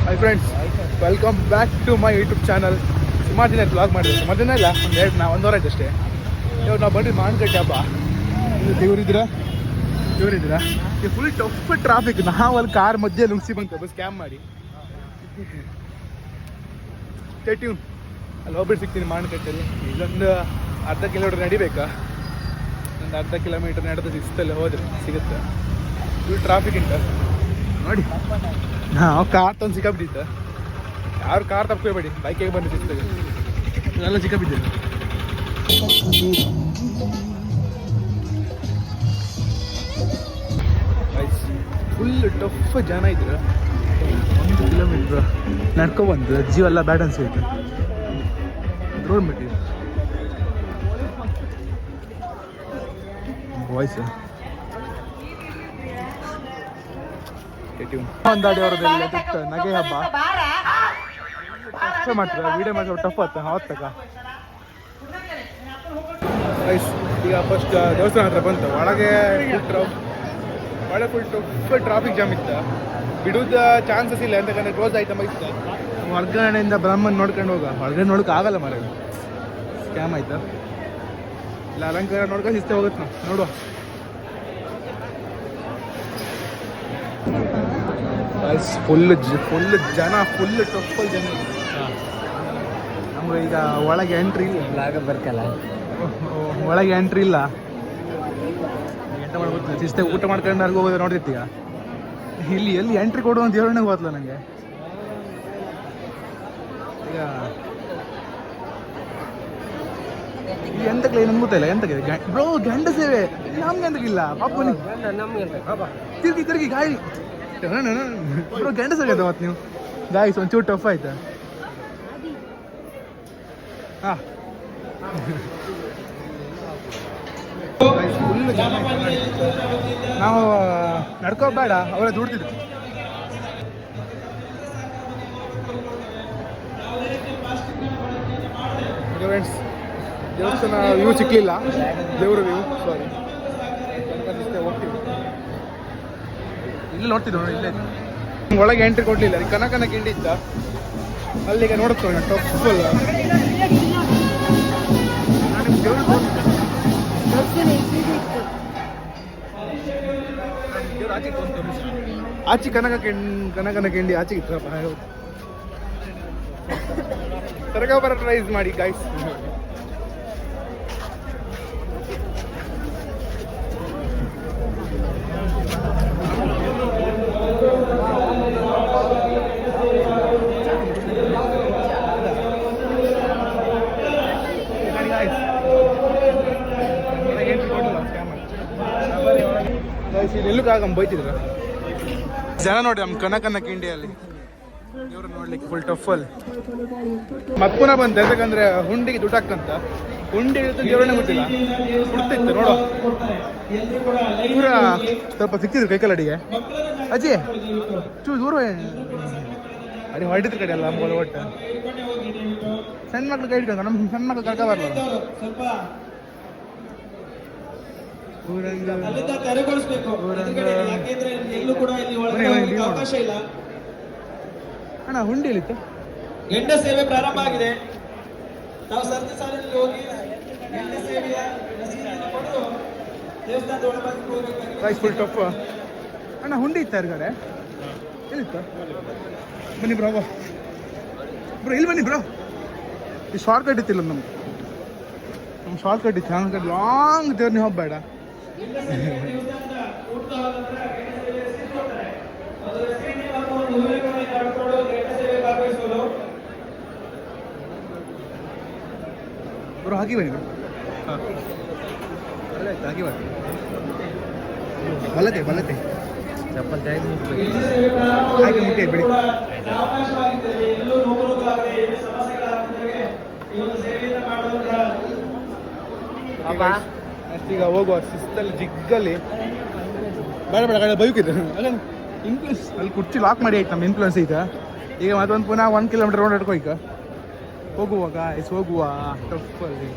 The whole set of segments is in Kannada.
High friends, welcome back to my YouTube channel. ಸುಮಾರು ದಿನ ಬ್ಲಾಗ್ ಮಾಡಿದ್ವಿ, ಸುಮಾರು ದಿನ ಇಲ್ಲ, ಒಂದು ವಾರ ಆಯ್ತು ಅಷ್ಟೇ. ಇವಾಗ ನಾವು ಬಂದು ಮಾವಿನಕಟ್ಟೆ ಹಬ್ಬ. ಇವ್ರಿದ್ದೀರಾ ಈ ಫುಲ್ ಟಫ್ ಟ್ರಾಫಿಕ್. ನಾವು ಅಲ್ಲಿ ಕಾರ್ ಮಧ್ಯೆ ನುಗ್ಸಿ ಬಂತು ಬಸ್ ಕ್ಯಾಮ್ ಮಾಡಿ. ಟ್ಯೂನ್ ಅಲ್ಲಿ ಹೋಗ್ಬಿಟ್ಟು ಸಿಗ್ತೀನಿ ಮಾವಿನಕಟ್ಟೆಯಲ್ಲಿ. ಇಲ್ಲೊಂದು ಅರ್ಧ ಕಿಲೋಮೀಟರ್ ನಡಿಬೇಕಾ, ಒಂದು ಅರ್ಧ ಕಿಲೋಮೀಟರ್ ನಡೆದು ಶಿಸ್ತಲ್ಲಿ ಹೋದ್ರೆ ಸಿಗುತ್ತೆ. ಫುಲ್ ಟ್ರಾಫಿಕ್ ಉಂಟು ನೋಡಿ. ನಾವು ಕಾರ್ ತಂದು ಸಿಕ್ಕಾಬಿಟ್ಟಿದ್ದ. ಯಾರು ಕಾರ್ ತಪ್ಕೋಬೇಡಿ, ಬೈಕಿಗೆ ಬಂದು ಸಿಗ್ತದೆ. ಎಲ್ಲ ಸಿಕ್ಕಾಬಿದ್ದೆ. ಫುಲ್ ಟಫ್ ಜನ ಇದ್ರು. 1 ಕಿಲೋಮೀಟ್ರ್ ನಡ್ಕೊಬಂದು ಜೀವೆಲ್ಲ ಬ್ಯಾಡ್ ಅನ್ಸೈತೆ. ರೋಡ್ ಮೆಟೀರಿಯಲ್ ವಾಯ್ಸ್ ಒಂದಾಡಿ ಅವರದೆಲ್ಲ ನಗೆ ಹಬ್ಬ ಟಫ್ ಮಾಡ್ತಾರೆ. ವಿಡಿಯೋ ಮಾಡಿ ಟಫ್ ಆತ ಆವತ್ತಕ. ಈಗ ಫಸ್ಟ್ ದೇವಸ್ಥಾನ ಹತ್ರ ಬಂತು. ಒಳಗೆ ಫುಲ್ ಟಫ್ ಟ್ರಾಫಿಕ್ ಜಾಮ್ ಇತ್ತು. ಬಿಡೋದು ಚಾನ್ಸಸ್ ಇಲ್ಲ, ಯಾಕಂದ್ರೆ ಕ್ಲೋಸ್ ಆಯ್ತಮ್ಮ ಇತ್ತು. ಹೊರಗಡೆಯಿಂದ ಬ್ರಹ್ಮನ್ ನೋಡ್ಕೊಂಡು ಹೋಗ. ಹೊರಗಡೆ ನೋಡೋಕೆ ಆಗಲ್ಲ ಮಾರ, ಸ್ಕ್ಯಾಮ್ ಆಯ್ತಾ. ಇಲ್ಲ ಅಲಂಕಾರ ನೋಡ್ಕೊಂಡು ಇಷ್ಟೇ ಹೋಗುತ್ತೆ. ನಾವು ನೋಡುವ. ಫುಲ್ ಜನ, ಫುಲ್ ಟಫಲ್ ಜನ. ನಮ್ಗೆ ಈಗ ಒಳಗೆ ಎಂಟ್ರಿ ಇಲ್ಲ, ಬರ್ಕಲ್ಲ. ಒಳಗೆ ಎಂಟ್ರಿ ಇಲ್ಲ. ಎಂಟ ಮಾಡ್ಬೋದು ಶಿಸ್ತೆ ಊಟ ಮಾಡ್ಕೊಂಡು ಅರ್ಗ ಹೋಗೋದು ನೋಡ್ತಿತ್ತು. ಈಗ ಇಲ್ಲಿ ಎಲ್ಲಿ ಎಂಟ್ರಿ ಕೊಡು ಅಂತ ಹೇಳೋಣ ಗೊತ್ತಲ್ಲ ನನಗೆ. ಈಗ ಎಂತಕ್ಕೆ ನಮ್ಗೆ ಗೊತ್ತಿಲ್ಲ. ಎಂತಕ್ಕೆ ಬ್ರೋ ಗಂಡ ಸೇವೆ ನಮ್ಗೆ ಎಂತಕ್ಕಿಲ್ಲ. ಪಾಪನಿ ತಿರ್ಗಿ ಗಾಳಿ ಬ್ರೋ ಗಂಡ ಸೇವೆ ಅದ ಅವತ್ತು. ನೀವು ಗಾಯ್ಸ್ ಒಂಚೂರು ಟಫ್ ಆಯ್ತಾ. ಹಾಂ ಫುಲ್ ಜನ. ನಾವು ನಡ್ಕೋಬೇಡ, ಅವರೇ ದುಡ್ತಿದ್ರು. ಫ್ರೆಂಡ್ಸ್, ದೇವಸ್ಥಾನ ವ್ಯೂ ಸಿಕ್ಕಲಿಲ್ಲ, ದೇವರ ವ್ಯೂ. ಸಾರಿ, ಹೋಗ್ತೀವಿ. ಇಲ್ಲಿ ನೋಡ್ತಿದ್ವಿ ನೋಡಿ, ಇಲ್ಲೇ ಒಳಗೆ ಎಂಟ್ರಿ ಕೊಡಲಿಲ್ಲ. ಕನಕನ ಕಿಂಡಿ ಇತ್ತ, ಅಲ್ಲಿಗೆ ನೋಡುತ್ತೋಣ ಟಫಲ್. ಆಚೆ ಕನಕನ ಕಿಂಡಿ ಆಚೆ ಇತ್ತು. ತರಕಾರಿ ಟ್ರೈಸ್ ಮಾಡಿ ಗಾಯ್ಸ್. ಎಲ್ಲೂ ಕಾಗಮ್ಮ ಬೈತಿದ್ರ ಜನ ನೋಡಿ. ನಮ್ಮ ಕನಕನ ಕಿಂಡಿಯಲ್ಲಿ ಇವ್ರು ನೋಡ್ಲಿಕ್ಕೆ ಫುಲ್ ಟಫಲ್. ಮಕ್ಕುನ ಬಂತ, ಯಾಕಂದ್ರೆ ಹುಂಡಿಗೆ ದುಡ್ಡು ಹಾಕಂತ. ಹುಂಡಿ ದೇವರನ್ನೇ ಗೊತ್ತಿಲ್ಲ, ಹುಡ್ತಿತ್ತು ನೋಡೋ. ಪೂರ ಸ್ವಲ್ಪ ಸಿಕ್ತಿದ್ರು ಕೈಕಲ್ ಅಡಿಗೆ. ಅಜ್ಜಿ ದೂರ ಅಡಿ ಹೊಡಿದ್ರ ಕಡೆ ಅಲ್ಲ ಅಂಬೋಲ. ಒಟ್ಟು ಸಣ್ಣ ಮಕ್ಳು ಕೈ ಹಿಡ್ಕೊಂಡು ನಮ್ಮ ಸಣ್ಣ ಮಕ್ಳು ಕರ್ಕ ಬರಲ್ಲ. ಅಣ್ಣ ಹುಂಡಿ ಎಲ್ಲಿತ್ತು? ಗಂಡ ಸೇವೆ ಪ್ರಾರಂಭ ಆಗಿದೆ. ನಾವು ಸರತಿ ಸಾಲಿನಲ್ಲಿ ಹೋಗಿ ಗಂಡ ಸೇವೆಯ ರಸೀದಿಯನ್ನು ಪಡೆದು ದೇವಸ್ಥಾನದ ಒಳಭಾಗಕ್ಕೆ ಹೋಗಬೇಕಾಗಿದೆ. Full tough. ಅಣ್ಣ ಹುಂಡಿ ಇತ್ತ ಯಾರಿಗಾರೆ? ಎಲ್ಲಿತ್ತು? ಬನ್ನಿ ಬ್ರೋ, ಬ್ರೋ ಇಲ್ಲಿ ಬನ್ನಿ ಬ್ರೋ. ಈ ಶಾರ್ಟ್ ಕಟ್ ಇತ್ತಿಲ್ಲ ನಮ್ಗೆ. ನಮ್ಮ ಶಾರ್ಟ್ ಕಟ್ ಇತ್ತು. ಹಂಗೆ ಲಾಂಗ್ ಜರ್ನಿ ಹೋಗ್ಬೇಡ. ಬ್ರೋ ಹಾಕಿ ಬನ್ನಿ ಬ್ರೋ. ಹಾಂ ಆಯ್ತು, ಹಾಕಿ ಬನ್ನಿ. ಬಲತೆ ಚಪ್ಪಲ್ ಹಾಗೆ ಮುಟ್ಟಿ ಬಿಡಿ. ಅಷ್ಟೀಗ ಹೋಗುವ ಶಿಸ್ತಲ್ಲಿ ಜಿಗ್ಗಲ್ಲಿ ಬೇಡ ಕಡೆ ಬೈಕಿದ್ರು. ಇನ್ಫ್ಲೂಯೆನ್ಸ್ ಅಲ್ಲಿ ಕುರ್ಚಿ ಲಾಕ್ ಮಾಡಿ ಆಯ್ತು. ನಮ್ಮ ಇನ್ಫ್ಲೂಯೆನ್ಸ್ ಈಗ ಮತ್ತೊಂದು ಪುನಃ 1 ಕಿಲೋಮೀಟರ್ ರೋಡ್ ಹಿಡ್ಕೊ. ಈಗ ಹೋಗುವಾಗ ಹೋಗುವ ಟಫಲ್ಲಿ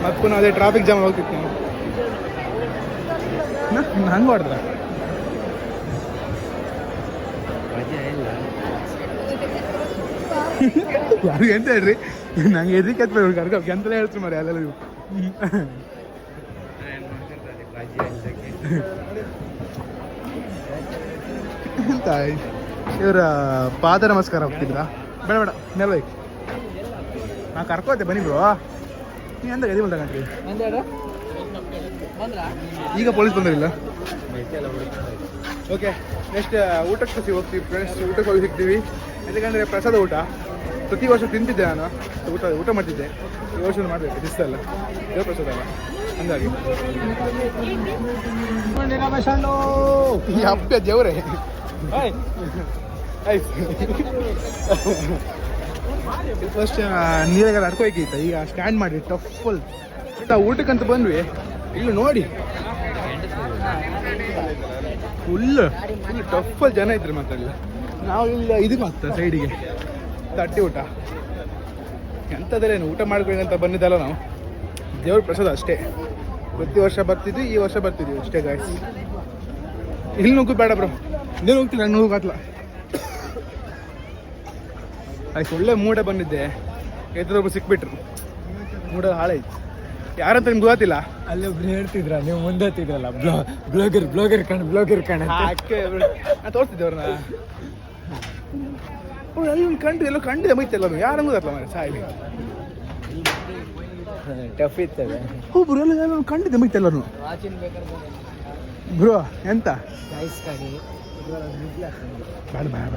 ಮತ್ತೆ ಪುನಃ ಅದೇ ಟ್ರಾಫಿಕ್ ಜಾಮ್ ಹೋಗ್ತಿತ್ತು ನಾವು ಹಂಗೆ ಮಾಡಿದ್ರ ಯಾರು ಎಂತ ಹೇಳ್ರಿ ನಂಗೆ ಎದಕ್ಕೆ ಎತ್ಬೇಕು ಕರ್ಕ ಎಂತಲೇ ಹೇಳ್ತೀರಿ ಮರಿ ಅಲ್ಲೆಲ್ಲ ನೀವು ಎಂತ ಇವರ ಪಾದ ನಮಸ್ಕಾರ ಹೋಗ್ತಿದ್ರಾ ಬೇಡ ಬೇಡ ಮೇಲೆ ಬೇಕು ನಾ ಕರ್ಕೋತೆ ಬನ್ನಿ ಬ್ರೋ ನೀ ಎಂತ ಗದಿ ಬಂದಾಗಂತೀವಿ ಈಗ ಪೊಲೀಸ್ ಬಂದಿಲ್ಲ ಓಕೆ ನೆಕ್ಸ್ಟ್ ಊಟಕ್ಕೆ ಹೋಗ್ತೀವಿ ಫ್ರೆಂಡ್ಸ್ ಊಟಕ್ಕೆ ಹೋಗಿ ಸಿಗ್ತೀವಿ ಯಾಕಂದರೆ ಪ್ರಸಾದ ಊಟ ಪ್ರತಿ ವರ್ಷ ತಿಂತಿದ್ದೆ ನಾನು ಊಟ ಮಾಡ್ತಿದ್ದೆ ಈ ವರ್ಷ ಮಾಡಬೇಕು ದಿವಸ ದೇವ ಪ್ರಸಾದ ಅಲ್ಲ ಹಂಗಾಗಿ ಈ ಹಬ್ಬ ದೇವರೇ ಫಸ್ಟ್ ನೀರಾಗ ನಡ್ಕೋಯ್ಕಿತ್ತ ಈಗ ಸ್ಟ್ಯಾಂಡ್ ಮಾಡಿ ಟಫಲ್ ಊಟಕ್ಕಂತ ಬಂದ್ವಿ ಇಲ್ಲಿ ನೋಡಿ ಫುಲ್ ಟಫಲ್ ಜನ ಇದ್ರು ಮಾತಲ್ಲ ನಾವು ಇಲ್ಲ ಇದಕ್ಕೆ ಆಗ್ತದೆ ಸೈಡಿಗೆ ತಟ್ಟಿ ಊಟ ಎಂಥದ್ರೇನು ಊಟ ಮಾಡ್ಬೇಕಂತ ಬಂದಿದ್ದಲ್ಲ ನಾವು ದೇವ್ರ ಪ್ರಸಾದ ಅಷ್ಟೇ ಪ್ರತಿ ವರ್ಷ ಬರ್ತಿದ್ವಿ ಈ ವರ್ಷ ಬರ್ತಿದ್ವಿ ಅಷ್ಟೇ ಗಾಯ್ಸ್ ಇಲ್ಲಿ ನುಗ್ಗು ಬೇಡ ಬ್ರೋ ನೀನು ಹೋಗ್ತೀನಿ ನಂಗೆ ನುಗ್ಗಾತ್ಲ ಆಯ್ತು ಒಳ್ಳೆ ಮೂಡ ಬಂದಿದ್ದೆ ಎದುರೊಬ್ಬರು ಸಿಕ್ಬಿಟ್ರು ಮೂಡ ಹಾಳಾಯ್ತು ಯಾರಂತ ನಿಮ್ಗೆ ಗೊತ್ತಿಲ್ಲ ಅಲ್ಲಿ ಒಬ್ರು ಹೇಳ್ತಿದ್ರ ನೀವು ಮುಂದೆ ಹತ್ತಿದ್ರಲ್ಲ ಬ್ಲಾಗರ್ ಕಣ ಅಕ್ಕೆ ನಾನು ತೋರಿಸ್ತಿದ್ದೆ ಅವ್ರನ್ನ ಅಲ್ಲಿ ಒಂದು ಕಂಡು ಎಲ್ಲೋ ಕಂಡಿದೆ ಮೈತೆಲ್ಲ ಯಾರಂಗೂ ಗೊತ್ತಲ್ಲ ಮನೆ ಸಾಯಿಲಿ ಟಫ್ ಇರ್ತದೆ ಬ್ರೋ ಎಲ್ಲ ಕಂಡಿದೆ ಮೈತೆಲ್ಲರೂ ಬ್ರೋ ಎಂತ ಬೇಡ ಬೇಡ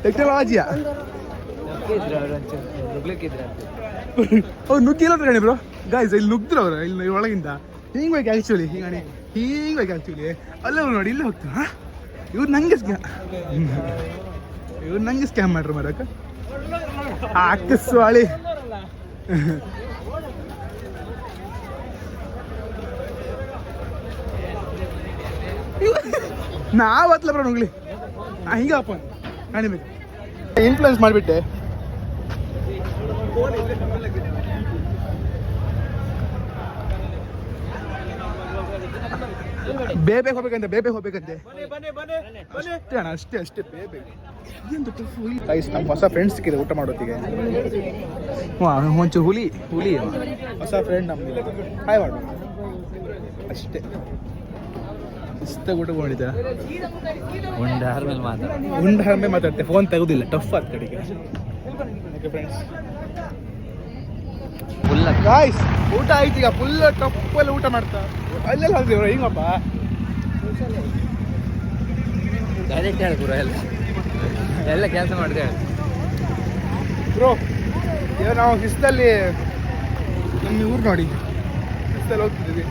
ಟೆಕ್ನಾಲಜಿಯಾ ಅವ್ರು ನುಗ್ಗಿಲ್ಲ ಕಣಿ ಬ್ರೋ ಗಾಯ್ಸ್ ಇಲ್ಲಿ ನುಗ್ದ್ರು ಅವ್ರು ಇಲ್ಲಿ ಒಳಗಿಂದ ಹಿಂಗೆ ಬೇಕು ಆ್ಯಕ್ಚುಲಿ ಹಿಂಗಣಿ ಹಿಂಗೆ ಬೇಕು ಆ್ಯಕ್ಚುಲಿ ಅಲ್ಲೇ ನೋಡಿ ಇಲ್ಲೇ ಹೋಗ್ತೀವಿ ಇವ್ರು ನಂಗೆ ಸ್ಕ್ಯಾಮ್ ಮಾಡ್ರು ಮಾಡಕ್ಕೆ ಹಾಕಿಸ್ವಾಳಿ ನಾವು ಹತ್ಲ ಬ್ರೋ ನುಗ್ಲಿ ಹಿಂಗಪ್ಪ ಕಾಣಿಬೇಕು ಇನ್ಫ್ಲುಯೆನ್ಸ್ ಮಾಡಿಬಿಟ್ಟೆ ಬೇಬೆ ಹೋಗ್ಬೇಕಂತೆ ಅಷ್ಟೇ ಅಣ್ಣ ಅಷ್ಟೇ ಬೇಬೆ ನಮ್ಮ ಹೊಸ ಫ್ರೆಂಡ್ಸ್ ಸಿಕ್ಕಿದೆ ಊಟ ಮಾಡೋತ್ತಿಗೆ ಒಂಚೂರು ಹುಲಿ ಹೊಸ ಫ್ರೆಂಡ್ ನಮ್ದು ಹಾಯ್ ಮಾಡು ಅಷ್ಟೇ ಇಷ್ಟ ಊಟ ಮಾಡಿದ್ದ ಉಂಡ ಮೇಲೆ ಮಾತಾಡ್ತೆ ಫೋನ್ ತೆಗೋದಿಲ್ಲ ಟಫ್ ಆದ ಕಡೆಗೆ ಓಕೆ ಫ್ರೆಂಡ್ಸ್ ಗಾಯ್ಸ್ ಊಟ ಆಯ್ತು ಈಗ ಫುಲ್ ಟಪ್ಪಲ್ಲಿ ಊಟ ಮಾಡ್ತಾ ಅಲ್ಲೆಲ್ಲ ಹೋಗ್ತೀವಿ ಹಿಂಗಪ್ಪ ಡೈರೆಕ್ಟ್ ಹೇಳ್ಬಿಡ ಎಲ್ಲ ಕೆಲಸ ಮಾಡ್ತೇವೆ ಬ್ರೋ ಈಗ ನಾವು ಹಿಸ್ದಲ್ಲಿ ನಮ್ಮ ಊರು ನೋಡಿ ಹಿಸ್ದಲ್ಲಿ ಹೋಗ್ತಿದ್ದೀವಿ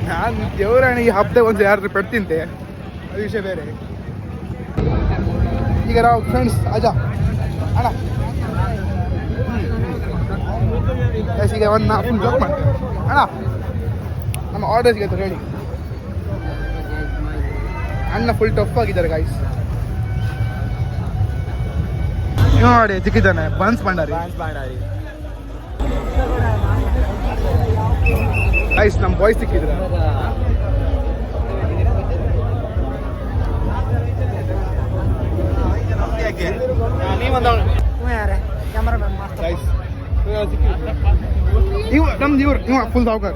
ನಾನು ದೇವರಾಣಿ ಈ ಹಬ್ಬದಾಗ ಒಂದು ಯಾರು ಪಡ್ತಿಂತೆ ಅದು ವಿಷಯ ಬೇರೆ ಈಗ ನಾವು ಫ್ರೆಂಡ್ಸ್ ಅಜಾ ಅಣ್ಣ ಈಗ ಒಂದು ಫುಲ್ ಜೋಕ್ ಮಾಡ್ತೇವೆ ಅಣ್ಣ ನಮ್ಮ ಆರ್ಡರ್ ಸಿಗತ್ತೆ ಹೇಳಿ ಅಣ್ಣ ಫುಲ್ ಟಫ್ ಆಗಿದ್ದಾರೆ ಗಾಯ್ಸ್ ನೋಡಿ ಸಿಕ್ಕಿದ್ದಾನೆ ಬನ್ಸ್ ಭಂಡಾರಿ ಗೈಸ್ ನಮ್ಮ ಬಾಯ್ಸ್ ಸಿಕ್ಕಿದ್ರೆ ನಮ್ದು ಇವ್ರು ಫುಲ್ ಸಾವುಕಾರ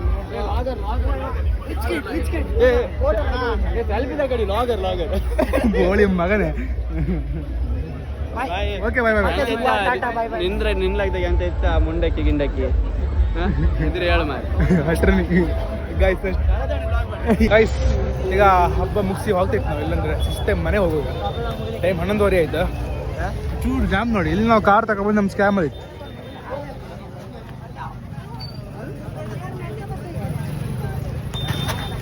ಬೋಳಿ ಮಗನೇ ಓಕೆ ಬಾಯ್ ಬಾಯ್ ನಿನ್ಲಾಗ್ದಾಗ ಅಂತ ಇತ್ತ ಮುಂಡಕ್ಕಿ ಗಿಂಡಕ್ಕಿ ಇದ್ರೆ ಹೇಳ ಅಷ್ಟ್ರನಿ ಗೈಸ್ ಈಗ ಹಬ್ಬ ಮುಗಿಸಿ ಹೋಗ್ತಿತ್ತು ನಾವು ಇಲ್ಲಂದ್ರೆ ಸಿಸ್ಟಮ್ ಮನೆ ಹೋಗೋದು ಟೈಮ್ 11:30 ಆಯ್ತು ಚೂರು ಜಾಮ್ ನೋಡಿ ಇಲ್ಲಿ ನಾವು ಕಾರ್ ತಗೊಬಂದು ನಮ್ಮ ಸ್ಕ್ಯಾಮ್ ಆಗಿತ್ತು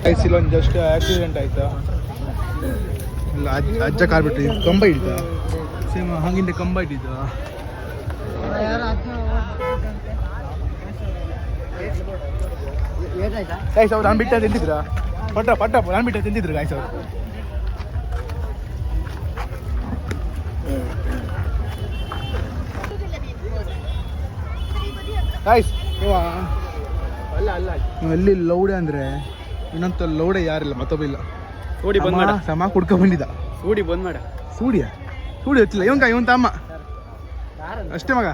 ಗೈಸ್ ಇಲ್ಲೊಂದು ಜಸ್ಟ್ ಆಕ್ಸಿಡೆಂಟ್ ಆಯ್ತು ಇಲ್ಲ ಅಜ್ಜ ಕಾರ್ ಬಿಟ್ಟು ಕಂಬ ಹಿಡಿತ ಸೇಮ್ ಹಂಗಿಂದ ಕಂಬ ಇಟ್ಟಿದ್ದು ಗೈಸ್ ಅವ್ರು ನಾನು ಬಿಟ್ಟ ತಿಂತಿದ್ರ ಪಟ್ಟ ನಾನು ಬಿಟ್ಟ ತಿಂತಿದ್ರು ಗೈಸ್ ಅವರು ಗಾಯ್ಸ್ ನೀವು ಅಲ್ಲಿ ಲೌಡೆ ಅಂದರೆ ಇನ್ನೊಂದು ಲೌಡೆ ಯಾರಿಲ್ಲ ಮತ್ತೊಬ್ಬ ಇಲ್ಲ. ಸೂಡಿ ಬಂದ್ ಮಾಡ, ಸಮ ಕುಡ್ಕೊಂಡ್ ಬಂದಿದ್ದ. ಸೂಡಿ ಬಂದ್ ಮಾಡ. ಸೂಡಿ ಹೊತ್ತಿಲ್ಲ ಇವನ್ ತಮ್ಮ ಅಷ್ಟೇ ಮಗ.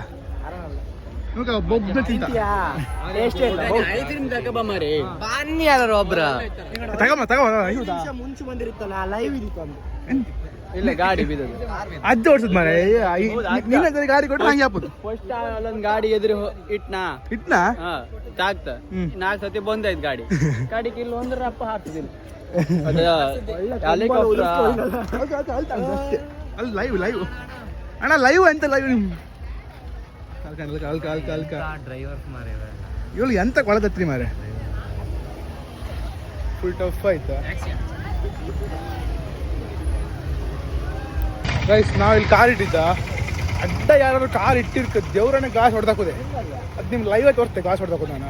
ಇವಾಗ ಬೊಬ್ಬ ತಿಂತ ತಗಮ್ಮ ಮುಂಚೆ ಬಂದಿರುತ್ತಲ್ಲ ಲೈವ್ ಇದಿತ್ತು ಇಲ್ಲ ಗಾಡಿ ಬಿದ್ದದು ಅಜ್ಜ ಓಡಿಸದ್ ಮಾರ. ನಿನ್ನ ಗಾಡಿ ಕೊಟ್ಟು ಹಂಗೆ ಹಾಕೋದು. ಫಸ್ಟ್ ಅಲ್ಲೊಂದು ಗಾಡಿ ಎದುರು ಇಟ್ನಾ ತಾಗ್ತ 4 ಸತಿ ಬಂದಾಯ್ತು ಗಾಡಿ ಕಿಲ್ಲ ಒಂದ್ರ ಅಪ್ಪ ಹಾಕ್ತಿದ್ದೀನಿ ಅಲ್ಲಿ ಲೈವ್ ಅಣ್ಣ ಲೈವ್ ಅಂತ ಲೈವ್ ಇವಳು ಎಂತ ಕೊಳತತ್ರಿ ಮಾರೆ. ಫುಲ್ ಟಫ್ ಆಯ್ತಾ ಗೈಸ್? ನಾವಿಲ್ಲಿ ಕಾರ್ ಇಟ್ಟಿದ್ದ ಅಡ್ಡ ಯಾರು ಕಾರ್ ಇಟ್ಟಿರ್ಕ ದೇವ್ರನ್ನ ಗಾಸ್ ಹೊಡೆದಾಕೋದೆ. ಅದು ನಿಮ್ಗೆ ಲೈವ್ ತೋರಿಸ್ತೆ ಗಾಸ್ ಹೊಡೆದಾಕೋದು ನಾನು.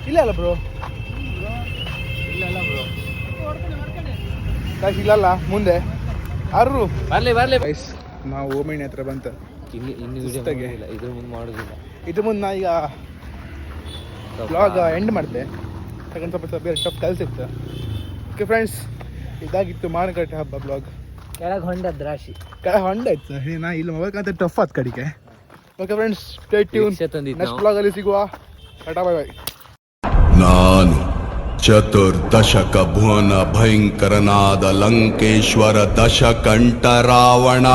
ಇಲ್ಲ ಅಲ್ಲ ಬ್ರೋ, ಗಾಯ್ಸ್ ಇಲ್ಲಲ್ಲ ಮುಂದೆ ಅರ್ರು ಬರ್ಲಿ ಗೈಸ್. ನಾವು ಓಮಿಣಿ ಹತ್ರ ಬಂತ ಇದ್ರ ಮುಂದೆ ನಾ ಈಗ ಬ್ಲಾಗ್ ಎಂಡ್ ಮಾಡಿದೆ. ಯಾಕಂದ್ರೆ ಸ್ವಲ್ಪ ಬೇರೆ ಟಫ್ ಕಲ್ಸಿತ್ತು. ಓಕೆ ಫ್ರೆಂಡ್ಸ್, ಇದಾಗಿತ್ತು ಮಾರುಕಟ್ಟೆ ಹಬ್ಬ ಬ್ಲಾಗ್. ಕೆಳಗೆ ಹೊಂಡದ ರಾಶಿ ಹೊಂಡ ಆಯ್ತು ನಾ ಇಲ್ಲಿ ಮೊಬೈಲ್ ಅಂತ ಟಫ್ ಆದ ಕಡೆಗೆ. Okay friends, stay tune. Next ಬ್ಲಾಗಲ್ಲಿ ಸಿಗುವ. Tata bye bye. ನಾನು ಚತುರ್ದಶಕ ಭುವನ ಭಯಂಕರನಾದ ಲಂಕೇಶ್ವರ ದಶಕಂಠ ರಾವಣ.